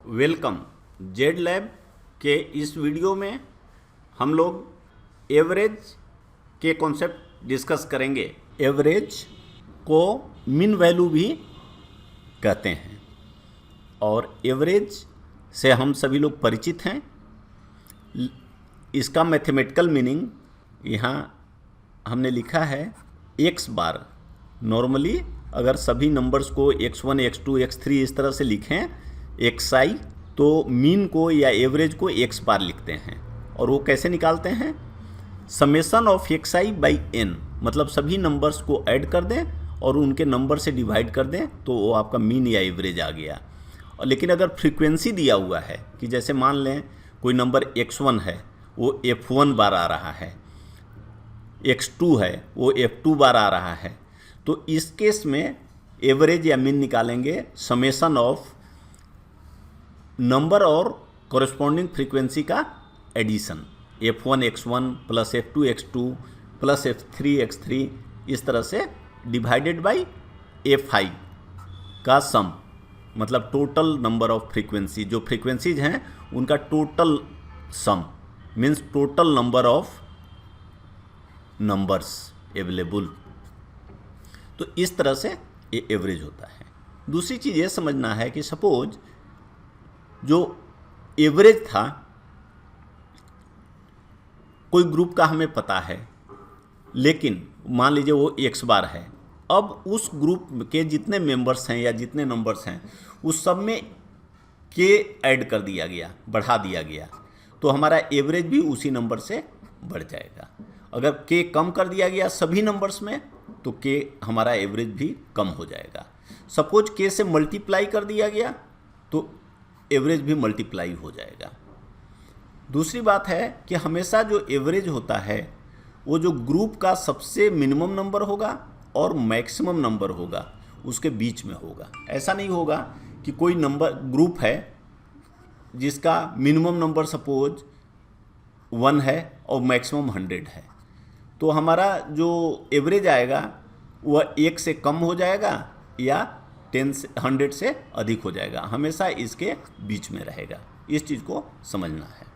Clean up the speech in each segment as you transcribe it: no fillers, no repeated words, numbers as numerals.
Welcome. Z lab के इस video में हम लोग एवरेज के कॉन्सेप्ट डिस्कस करेंगे। एवरेज को मीन वैल्यू भी कहते हैं और एवरेज से हम सभी लोग परिचित हैं। इसका मैथमेटिकल मीनिंग यहाँ हमने लिखा है एक्स बार। नॉर्मली अगर सभी नंबर्स को x1, x2, x3 इस तरह से लिखें xi, तो मीन को या एवरेज को x बार लिखते हैं। और वो कैसे निकालते हैं? Summation of xi by n, मतलब सभी नंबर्स को ऐड कर दें और उनके नंबर से डिवाइड कर दें तो वो आपका मीन या एवरेज आ गया। और लेकिन अगर फ्रीक्वेंसी दिया हुआ है कि जैसे मान लें कोई नंबर x1 है वो f1 बार आ रहा है, x2 है वो f2 बार आ रहा है, तो इस केस में एवरेज या मीन निकालेंगे समेशन ऑफ नंबर और कॉरेस्पॉन्डिंग फ्रीक्वेंसी का addition, f1 x1 plus f2 x2 plus f3 x3 इस तरह से डिवाइडेड बाई fi का सम, मतलब टोटल नंबर ऑफ फ्रीक्वेंसी, जो फ्रीक्वेंसीज हैं उनका total sum means total number of numbers available. तो इस तरह से ये एवरेज होता है। दूसरी चीज़ ये समझना है कि सपोज जो एवरेज था कोई ग्रुप का हमें पता है, लेकिन मान लीजिए वो x बार है। अब उस ग्रुप के जितने मेंबर्स हैं या जितने नंबर्स हैं उस सब में k ऐड कर दिया गया, बढ़ा दिया गया, तो हमारा एवरेज भी उसी नंबर से बढ़ जाएगा। अगर k कम कर दिया गया सभी नंबर्स में तो k हमारा एवरेज भी कम हो जाएगा। सपोज k से मल्टीप्लाई कर दिया गया तो एवरेज भी मल्टीप्लाई हो जाएगा। दूसरी बात है कि हमेशा जो एवरेज होता है वो जो ग्रुप का सबसे मिनिमम नंबर होगा और मैक्सिमम नंबर होगा उसके बीच में होगा। ऐसा नहीं होगा कि कोई नंबर ग्रुप है जिसका मिनिमम नंबर सपोज 1 है और मैक्सिमम 100 है, तो हमारा जो एवरेज आएगा वह 1 से कम हो जाएगा या 100 से अधिक हो जाएगा, हमेशा इसके बीच में रहेगा। इस चीज़ को समझना है।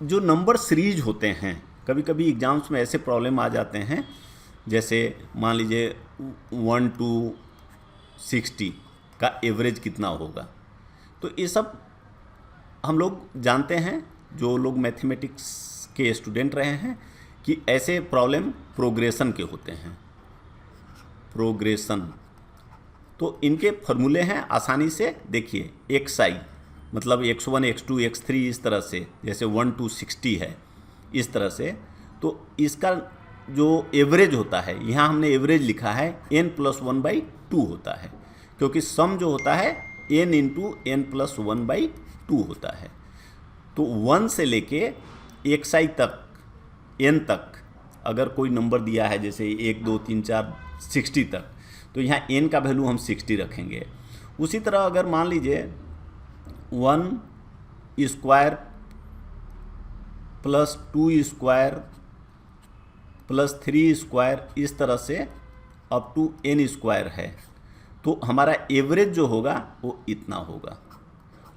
जो नंबर सीरीज होते हैं, कभी कभी एग्जाम्स में ऐसे प्रॉब्लम आ जाते हैं, जैसे मान लीजिए 1 to 60 का एवरेज कितना होगा, तो ये सब हम लोग जानते हैं जो लोग मैथमेटिक्स के स्टूडेंट रहे हैं कि ऐसे प्रॉब्लम प्रोग्रेशन के होते हैं। प्रोग्रेशन तो इनके फॉर्मूले हैं, आसानी से देखिए xi मतलब x1 x2 x3 इस तरह से, जैसे 1 to 60 है इस तरह से, तो इसका जो एवरेज होता है यहाँ हमने एवरेज लिखा है n+1/2 होता है, क्योंकि सम जो होता है n इंटू n+1/2 होता है। तो 1 से लेके xi तक n तक अगर कोई नंबर दिया है जैसे 1 2 3 4 60 तक, तो यहाँ n का वैल्यू हम 60 रखेंगे। उसी तरह अगर मान लीजिए 1 square plus 2 square plus 3 square इस तरह से अप टू n स्क्वायर है, तो हमारा एवरेज जो होगा वो इतना होगा।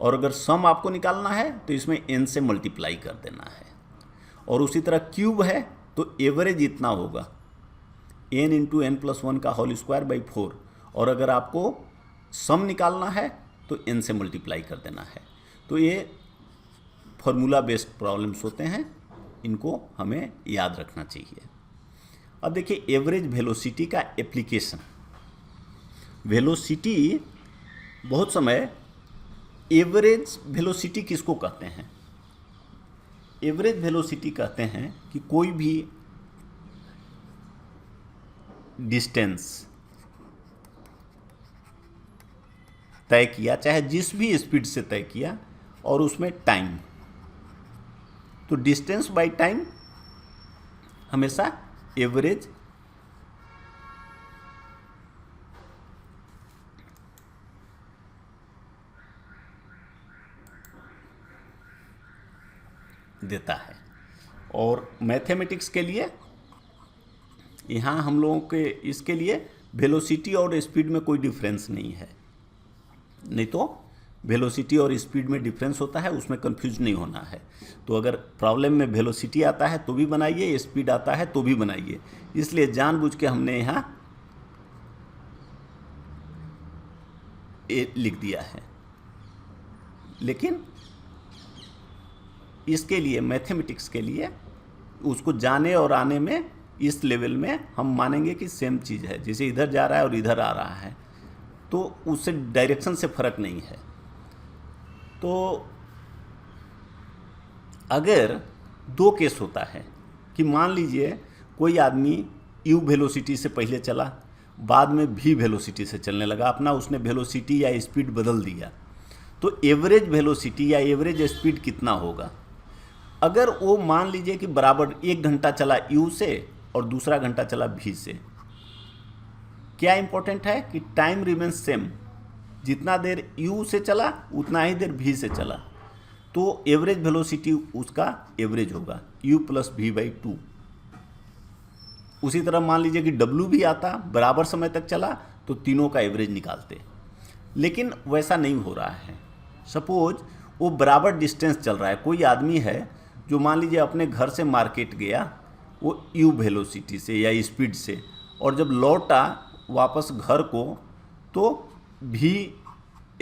और अगर सम आपको निकालना है तो इसमें n से मल्टीप्लाई कर देना है। और उसी तरह क्यूब है तो एवरेज इतना होगा n इंटू n+1 का होल स्क्वायर बाई 4। और अगर आपको सम निकालना है तो n से मल्टीप्लाई कर देना है। तो ये फॉर्मूला बेस्ड प्रॉब्लम्स होते हैं, इनको हमें याद रखना चाहिए। अब देखिए एवरेज वेलोसिटी का एप्लीकेशन। वेलोसिटी बहुत समय एवरेज वेलोसिटी किसको कहते हैं? एवरेज वेलोसिटी कहते हैं कि कोई भी डिस्टेंस तय किया, चाहे जिस भी स्पीड से तय किया, और उसमें टाइम, तो डिस्टेंस बाय टाइम हमेशा एवरेज देता है। और मैथमेटिक्स के लिए यहाँ हम लोगों के इसके लिए वेलोसिटी और स्पीड में कोई डिफरेंस नहीं है, नहीं तो वेलोसिटी और स्पीड में डिफरेंस होता है, उसमें कंफ्यूज नहीं होना है। तो अगर प्रॉब्लम में वेलोसिटी आता है तो भी बनाइए, स्पीड आता है तो भी बनाइए, इसलिए जानबूझ के हमने यहाँ लिख दिया है। लेकिन इसके लिए, मैथमेटिक्स के लिए, उसको जाने और आने में, इस लेवल में हम मानेंगे कि सेम चीज़ है। जैसे इधर जा रहा है और इधर आ रहा है तो उससे डायरेक्शन से फर्क नहीं है। तो अगर दो केस होता है कि मान लीजिए कोई आदमी यू वेलोसिटी से पहले चला, बाद में भी वेलोसिटी से चलने लगा, अपना उसने वेलोसिटी या स्पीड बदल दिया, तो एवरेज वेलोसिटी या एवरेज स्पीड कितना होगा? अगर वो मान लीजिए कि बराबर 1 घंटा चला यू से और दूसरा घंटा चला भी से, क्या इंपॉर्टेंट है कि टाइम रिमेन्स सेम, जितना देर यू से चला उतना ही देर भी से चला, तो एवरेज वेलोसिटी उसका एवरेज होगा u प्लस वी बाई 2। उसी तरह मान लीजिए कि w भी आता, बराबर समय तक चला, तो तीनों का एवरेज निकालते। लेकिन वैसा नहीं हो रहा है। सपोज वो बराबर डिस्टेंस चल रहा है, कोई आदमी है जो मान लीजिए अपने घर से मार्केट गया वो u वेलोसिटी से या स्पीड से, और जब लौटा वापस घर को तो v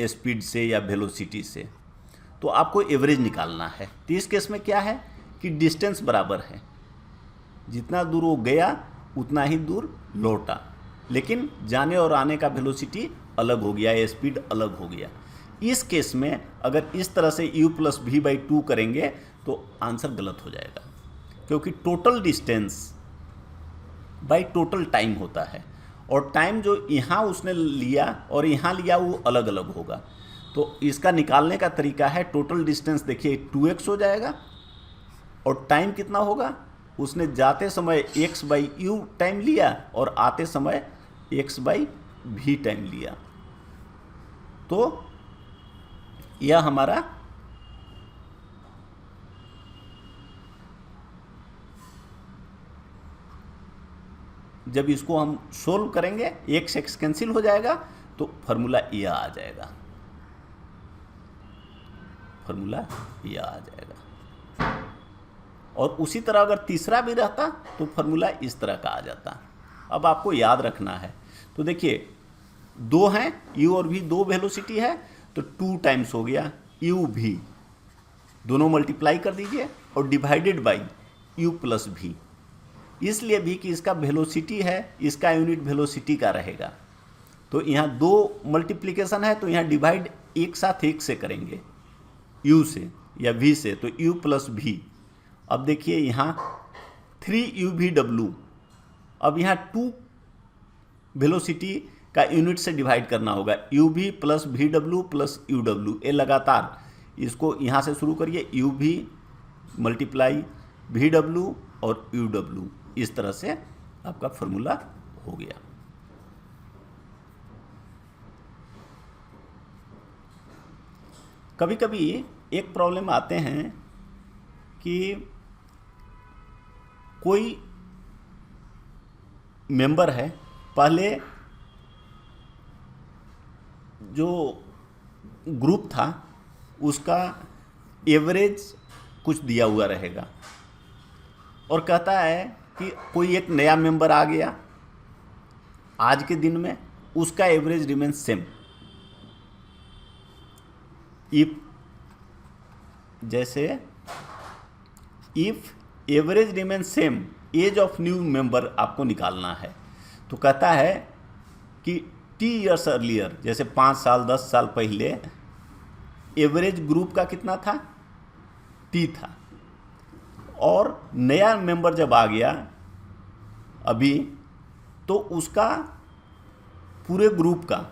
स्पीड से या वेलोसिटी से, तो आपको एवरेज निकालना है। तो इस केस में क्या है कि डिस्टेंस बराबर है, जितना दूर वो गया उतना ही दूर लौटा, लेकिन जाने और आने का वेलोसिटी अलग हो गया, स्पीड अलग हो गया। इस केस में अगर इस तरह से u प्लस वी बाई 2 करेंगे तो आंसर गलत हो जाएगा, क्योंकि total distance by total time होता है, और टाइम जो यहाँ उसने लिया और यहाँ लिया वो अलग अलग होगा। तो इसका निकालने का तरीका है, टोटल डिस्टेंस देखिए 2x हो जाएगा, और टाइम कितना होगा, उसने जाते समय x बाई यू टाइम लिया और आते समय x बाई भी टाइम लिया। तो यह हमारा जब इसको हम सोल्व करेंगे x कैंसिल हो जाएगा, तो फॉर्मूला यह आ जाएगा, फॉर्मूला यह आ जाएगा। और उसी तरह अगर तीसरा भी रहता तो फॉर्मूला इस तरह का आ जाता। अब आपको याद रखना है, तो देखिए दो हैं u और v, दो वेलोसिटी है, तो 2 टाइम्स हो गया u v, दोनों मल्टीप्लाई कर दीजिए और divided by u plus v, इसलिए भी कि इसका वेलोसिटी है, इसका यूनिट वेलोसिटी का रहेगा। तो यहाँ दो मल्टीप्लिकेशन है, तो यहाँ डिवाइड एक साथ एक से करेंगे, u से या v से, तो u प्लस v। अब देखिए यहाँ 3uv w, अब यहाँ 2 वेलोसिटी का यूनिट से डिवाइड करना होगा, uv plus vw plus uw, ये लगातार, इसको यहाँ से शुरू करिए, uv मल्टीप्लाई vw और uw, इस तरह से आपका फॉर्मूला हो गया। कभी कभी एक प्रॉब्लम आते हैं कि कोई मेंबर है, पहले जो ग्रुप था उसका एवरेज कुछ दिया हुआ रहेगा, और कहता है कि कोई एक नया मेंबर आ गया आज के दिन में, उसका एवरेज रिमेन सेम। इफ जैसे if average remain same, age of new member आपको निकालना है, तो कहता है कि t ईयर्स अर्लियर, जैसे 5 साल 10 साल पहले एवरेज ग्रुप का कितना था, t था, और नया मेंबर जब आ गया अभी, तो उसका पूरे ग्रुप का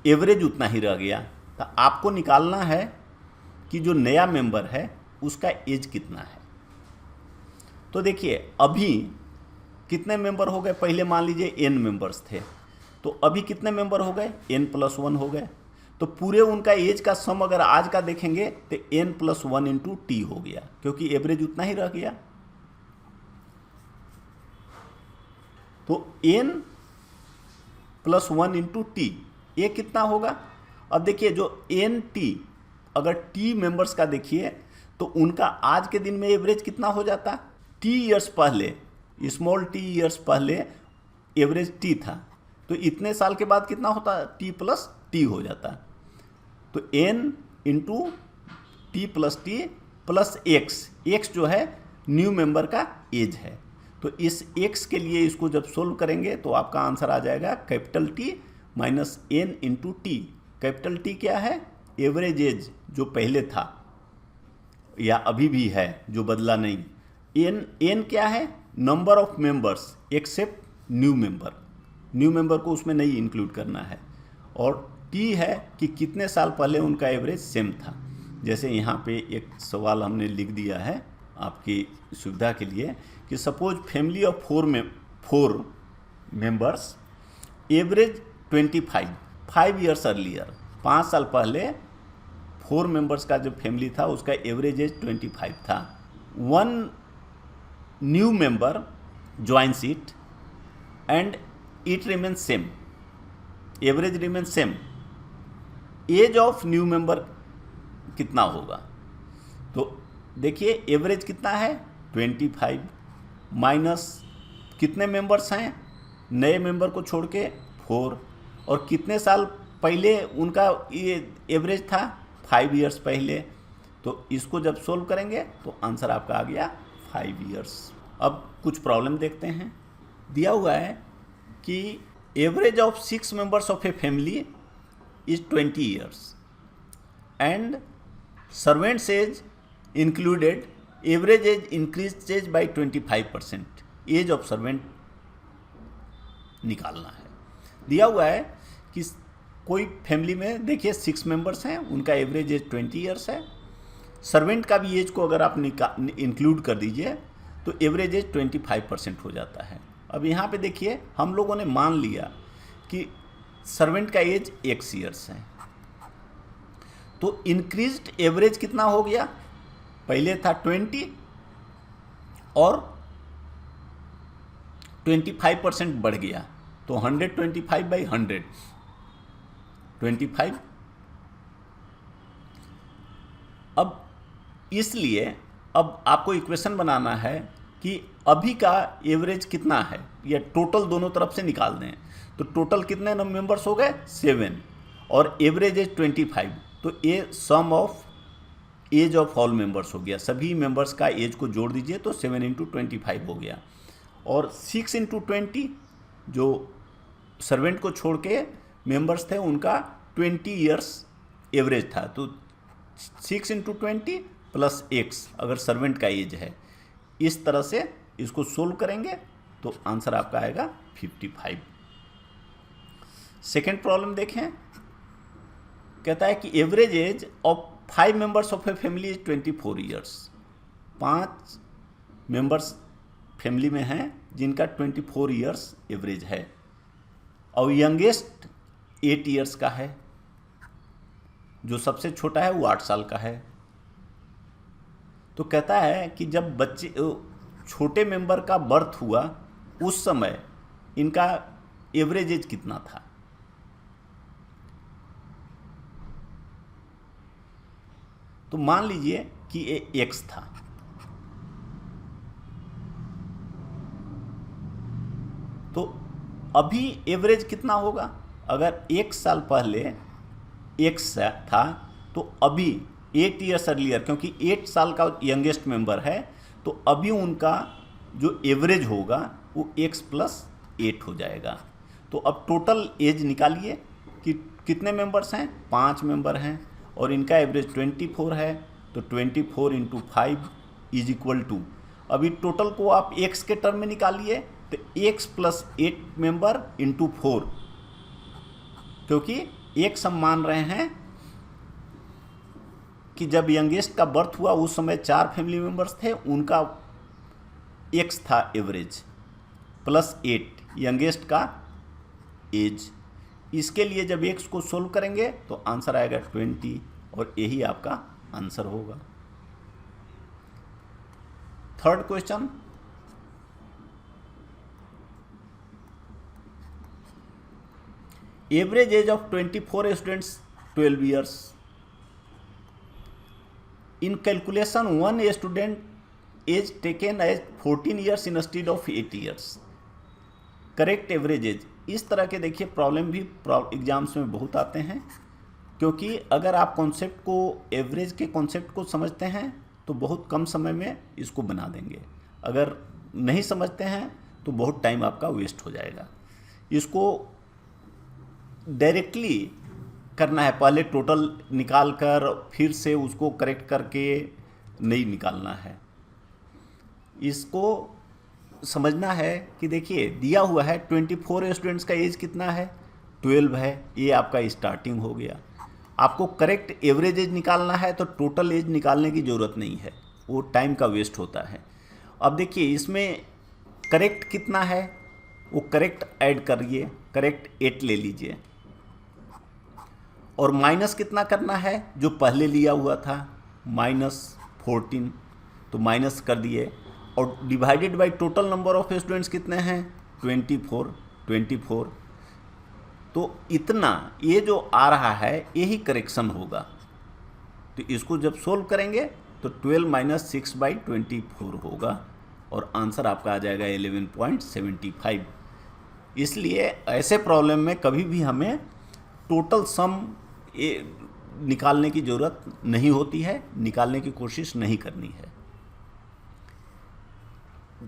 एवरेज उतना ही रह गया। तो आपको निकालना है कि जो नया मेंबर है उसका एज कितना है। तो देखिए अभी कितने मेंबर हो गए, पहले मान लीजिए n मेंबर्स थे, तो अभी कितने मेंबर हो गए, n प्लस 1 हो गए, तो पूरे उनका एज का सम अगर आज का देखेंगे तो n प्लस 1 इंटू टी हो गया, क्योंकि एवरेज उतना ही रह गया। तो n प्लस 1 इंटू टी, ये कितना होगा? अब देखिए जो एन टी, अगर टी मेंबर्स का देखिए तो उनका आज के दिन में एवरेज कितना हो जाता? टी ईयर्स पहले, स्मॉल टी ईयर्स पहले एवरेज टी था, तो इतने साल के बाद कितना होता? टी प्लस टी हो जाता। तो N into T plus T plus X, X जो है न्यू मेंबर का एज है, तो इस एक्स के लिए इसको जब सोल्व करेंगे तो आपका आंसर आ जाएगा capital T minus N into T. Capital T क्या है? एवरेज एज जो पहले था या अभी भी है, जो बदला नहीं। एन, एन क्या है? Number of members except new member, new member को उसमें नहीं इंक्लूड करना है। और टी है कि कितने साल पहले उनका एवरेज सेम था। जैसे यहाँ पे एक सवाल हमने लिख दिया है आपकी सुविधा के लिए कि suppose family of 4 members, average 25, 5 years earlier, 5 साल पहले 4 मेंबर्स का जो फैमिली था उसका एवरेज एज 25 था। 1 new member joins it and it remains same, average remains same, age of new member कितना होगा? तो देखिए एवरेज कितना है? 25 माइनस कितने मेंबर्स हैं नए मेंबर को छोड़ के? 4, और कितने साल पहले उनका ये एवरेज था? 5 ईयर्स पहले। तो इसको जब सोल्व करेंगे तो आंसर आपका आ गया 5 ईयर्स। अब कुछ प्रॉब्लम देखते हैं। दिया हुआ है कि average of 6 members of a family is 20 years and servant's age included, average age increase as by 25%, age of servant निकालना है। दिया हुआ है कि कोई फैमिली में देखिए 6 मेंबर्स हैं, उनका एवरेज एज 20 ईयर्स है, सर्वेंट का भी एज को अगर आप इंक्लूड कर दीजिए तो एवरेज एज 25% हो जाता है। अब यहाँ पे देखिए हम लोगों ने मान लिया कि सर्वेंट का एज x ईयर्स है, तो इंक्रीज्ड एवरेज कितना हो गया? पहले था 20 और 25% बढ़ गया, तो 125/100, 25। अब इसलिए अब आपको इक्वेशन बनाना है कि अभी का एवरेज कितना है, या टोटल दोनों तरफ से निकाल दें। तो टोटल कितने मेंबर्स हो गए? 7, और एवरेज एज 25, तो ये sum of age of all members हो गया। सभी मेंबर्स का एज को जोड़ दीजिए तो 7 × 25 हो गया, और 6 × 20 जो सर्वेंट को छोड़ के मेंबर्स थे उनका 20 ईयर्स एवरेज था, तो 6 × 20 प्लस x अगर सर्वेंट का एज है। इस तरह से इसको सोल्व करेंगे तो आंसर आपका आएगा 55। सेकेंड प्रॉब्लम देखें, कहता है कि average age of 5 members of a family is 24 years. 5 members family में हैं जिनका 24 ईयर्स एवरेज है, और यंगेस्ट 8 ईयर्स का है, जो सबसे छोटा है वो 8 साल का है। तो कहता है कि जब बच्चे छोटे मेंबर का बर्थ हुआ उस समय इनका एवरेज एज कितना था। तो मान लीजिए कि ये x था, तो अभी एवरेज कितना होगा? अगर 1 साल पहले x था तो अभी 8 ईयर्स अर्लियर, क्योंकि 8 साल का यंगेस्ट मेंबर है, तो अभी उनका जो एवरेज होगा वो x + 8 हो जाएगा। तो अब टोटल एज निकालिए कि कितने मेंबर्स हैं? 5 मेंबर हैं, और इनका एवरेज 24 है, तो 24 × 5 = अभी टोटल को आप x के टर्म में निकालिए, तो x + 8 मेंबर × 4, क्योंकि x हम मान रहे हैं कि जब यंगेस्ट का बर्थ हुआ उस समय 4 फैमिली मेंबर्स थे, उनका x था एवरेज, प्लस 8 यंगेस्ट का एज। इसके लिए जब x को सोल्व करेंगे तो आंसर आएगा 20, और यही आपका आंसर होगा। Third question, average age of 24 students 12 years. In calculation one student age taken as 14 years instead of 8 years. Correct average age. इस तरह के देखिए प्रॉब्लम भी एग्जाम्स में बहुत आते हैं, क्योंकि अगर आप कॉन्सेप्ट को, एवरेज के कॉन्सेप्ट को समझते हैं तो बहुत कम समय में इसको बना देंगे, अगर नहीं समझते हैं तो बहुत टाइम आपका वेस्ट हो जाएगा। इसको डायरेक्टली करना है, पहले टोटल निकाल कर फिर से उसको करेक्ट करके नहीं निकालना है। इसको समझना है कि देखिए दिया हुआ है 24 स्टूडेंट्स का एज कितना है, 12 है, ये आपका स्टार्टिंग हो गया। आपको करेक्ट एवरेज एज निकालना है तो टोटल एज निकालने की ज़रूरत नहीं है, वो टाइम का वेस्ट होता है। अब देखिए इसमें करेक्ट कितना है, वो करेक्ट ऐड करिए, करेक्ट 8 ले लीजिए, और माइनस कितना करना है जो पहले लिया हुआ था -14, तो माइनस कर दिए, और divided by total number of students कितने हैं 24, तो इतना ये जो आ रहा है यही करेक्शन होगा। तो इसको जब सोल्व करेंगे तो 12 - 6/24 होगा और आंसर आपका आ जाएगा 11.75। इसलिए ऐसे प्रॉब्लम में कभी भी हमें टोटल सम निकालने की ज़रूरत नहीं होती है, निकालने की कोशिश नहीं करनी है।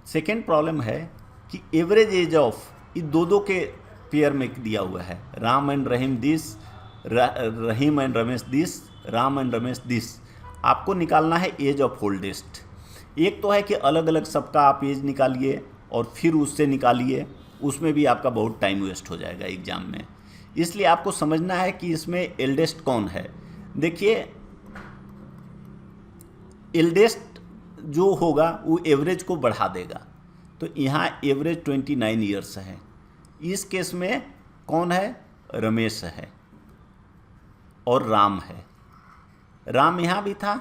सेकेंड प्रॉब्लम है कि एवरेज एज ऑफ, ये दो के पेयर में दिया हुआ है, Ram and Rahim this, Rahim and Ramesh this, Ram and Ramesh this. आपको निकालना है एज ऑफ ओल्डेस्ट। एक तो है कि अलग अलग सबका आप एज निकालिए और फिर उससे निकालिए, उसमें भी आपका बहुत टाइम वेस्ट हो जाएगा एग्जाम में। इसलिए आपको समझना है कि इसमें एल्डेस्ट कौन है। देखिए एल्डेस्ट जो होगा वो एवरेज को बढ़ा देगा, तो यहाँ एवरेज 29 ईयर्स है। इस केस में कौन है, रमेश है और राम है। राम यहाँ भी था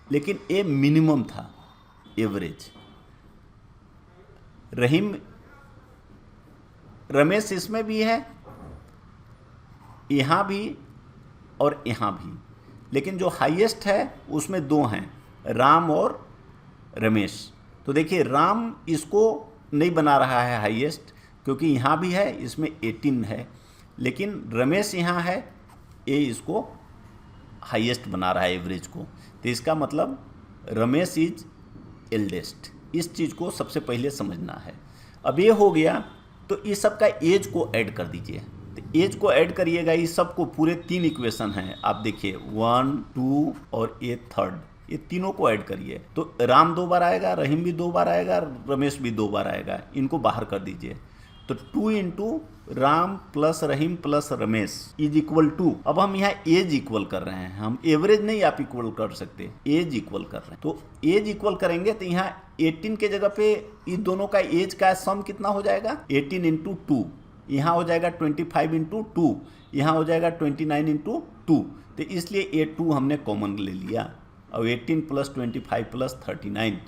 लेकिन ये मिनिमम था एवरेज। रहीम, रमेश इसमें भी है, यहाँ भी और यहाँ भी, लेकिन जो हाईएस्ट है उसमें दो हैं, राम और रमेश। तो देखिए राम इसको नहीं बना रहा है हाईएस्ट, क्योंकि यहाँ भी है, इसमें 18 है, लेकिन रमेश यहाँ है, ये इसको हाईएस्ट बना रहा है एवरेज को। तो इसका मतलब रमेश इज एल्डेस्ट। इस चीज़ को सबसे पहले समझना है। अब ये हो गया, तो इस सब का एज को ऐड कर दीजिए। तो एज को ऐड करिएगा, इस सब को पूरे 3 इक्वेशन हैं, आप देखिए 1, 2 और ये थर्ड, ये तीनों को ऐड करिए। तो राम 2 बार आएगा, रहीम भी 2 बार आएगा, रमेश भी 2 बार आएगा, इनको बाहर कर दीजिए। तो 2 into Ram plus Rahim plus Ramesh is equal to, अब हम यहाँ एज इक्वल कर रहे हैं, हम एवरेज नहीं आप इक्वल कर सकते, एज इक्वल कर रहे हैं। तो एज इक्वल करेंगे तो यहाँ 18 के जगह पे इन दोनों का एज का सम कितना हो जाएगा, 18 इंटू 2, यहाँ हो जाएगा 25 इंटू 2, यहाँ हो जाएगा 29 इंटू 2। तो इसलिए ये 2 हमने कॉमन ले लिया, और 18 प्लस 25 प्लस 39,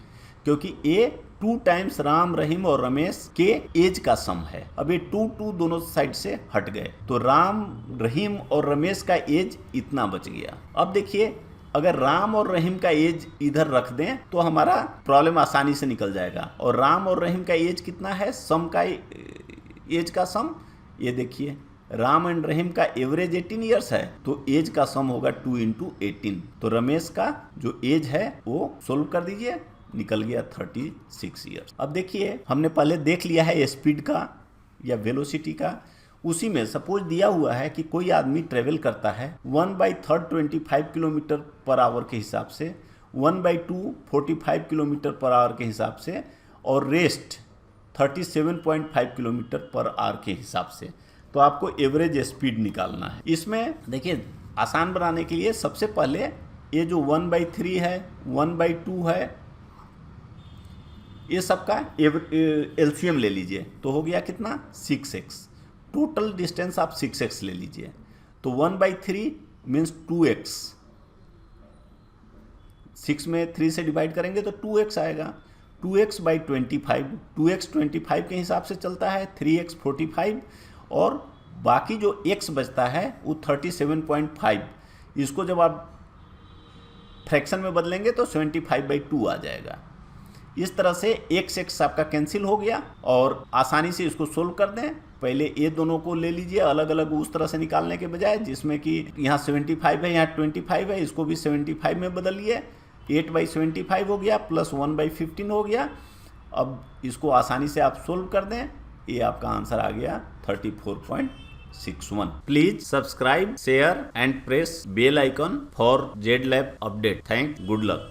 क्योंकि ये 2 टाइम्स राम रहीम और रमेश के एज का सम है। अब ये 2 दोनों साइड से हट गए, तो राम रहीम और रमेश का एज इतना बच गया। अब देखिए अगर राम और रहीम का एज इधर रख दें तो हमारा प्रॉब्लम आसानी से निकल जाएगा। और राम और रहीम का एज कितना है, सम का एज का सम, ये देखिए राम एंड रहीम का एवरेज 18 ईयर्स है, तो एज का सम होगा 2 इंटू 18। तो रमेश का जो एज है वो सोल्व कर दीजिए, निकल गया 36 ईयर्स। अब देखिए हमने पहले देख लिया है स्पीड का या वेलोसिटी का, उसी में सपोज दिया हुआ है कि कोई आदमी ट्रेवल करता है 1/3 25 किलोमीटर पर आवर के हिसाब से, 1/2 45 किलोमीटर पर आवर के हिसाब से, और रेस्ट 37.5 किलोमीटर पर आवर के हिसाब से। तो आपको एवरेज स्पीड निकालना है। इसमें देखिए आसान बनाने के लिए सबसे पहले ये जो 1/3 है, 1/2 है, ये सबका एलसीएम ले लीजिए, तो हो गया कितना 6x। टोटल डिस्टेंस आप 6x ले लीजिए, तो 1/3 मीन्स 2x, 6 में 3 से डिवाइड करेंगे तो 2x आएगा। 2x बाई 25, 2x 25 के हिसाब से चलता है, 3x 45 और बाकी जो x बचता है वो 37.5। इसको जब आप फ्रैक्शन में बदलेंगे तो 75/2 आ जाएगा। इस तरह से x आपका कैंसिल हो गया और आसानी से इसको सोल्व कर दें। पहले ये दोनों को ले लीजिए अलग अलग उस तरह से निकालने के बजाय, जिसमें कि यहाँ 75 है, यहाँ 25 है, इसको भी 75 में बदलिए। 8/75 हो गया प्लस 1/15 हो गया। अब इसको आसानी से आप सोल्व कर दें, ये आपका आंसर आ गया 34.61। Please subscribe, share and press bell icon for Z lab update. Thank, good luck.